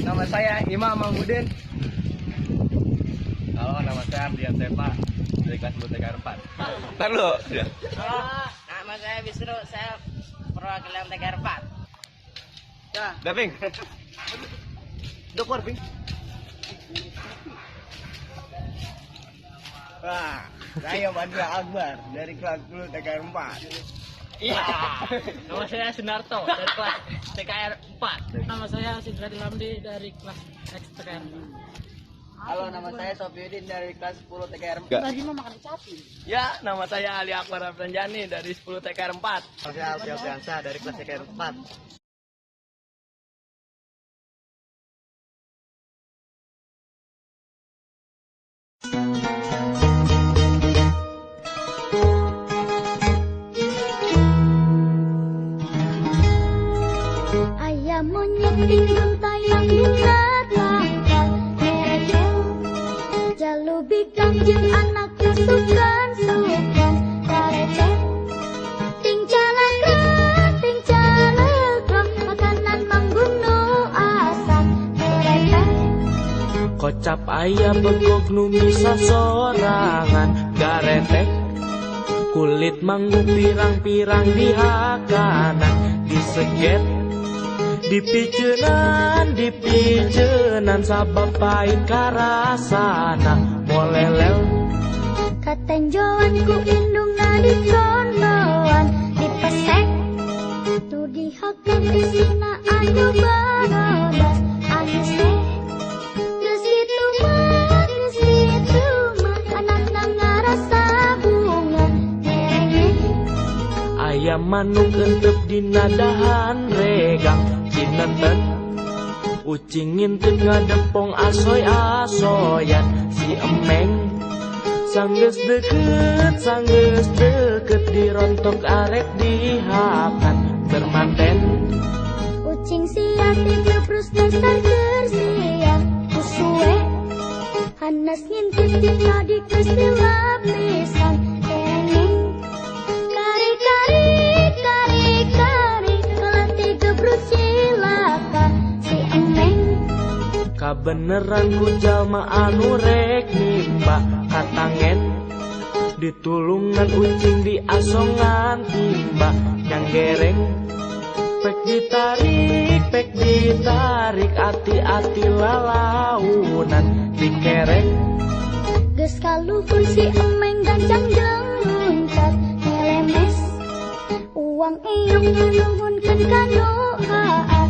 Nama saya Imam Mahmudin. Halo, nama saya Ardian Sepa dari kelas 10 TK 4. Ntar lu. Halo, nama saya Bisru, saya perwakilan TK 4. Ya, Udah, Ping. Dokter, Ping. Wah, saya Badra Akbar dari kelas 10 TKR 4. iya. Nama saya Sunarto dari kelas TKR 4. Nama saya Sidrati Lamdi dari kelas X TKR. Halo, nama saya Sofiudin dari kelas 10 TKR 4. Tadi mau makan capi. Ya, nama saya Ali Akbar Afranjani dari 10 TKR 4. Saya Alfi Alfiansa dari kelas TKR 4. Ayam monyet tinggal tayang bunga tangkal merejel jalubi kanjeng anak sukan karecet ting calegram makanan manggunu asam merepet Kocap ayam begok numisa sorangan garetek kulit manggu pirang-pirang dihakanan diseget dipicenan sabab pahit karasana molelel katenjoan ku indung nadi kondoan dipesek tu dihakan isina anu barodas anu teh geus kitu mah anakna ngarasa bunga merengeh ayam manuk entep dina dahan regang cinenten ucing ngintip ngadepong asoy-asoyan si emeng sanggeus deket dirontok arek dihakan bermanten ucing sia dikebrus dasar kersia kusuwe hanas ngintip tina dikeus dilapisan kengeng kari keleti gebrus cilaka si emeng kabeneran ku jalma anu rek nimba katangen ditulungan ucing di asongan timba yang gereng pek ditarik ati-ati lalaunan dikerek geus kaluhur si emeng gancang jeung luncat ngelemes uang iyong nuhunkeun kanu haan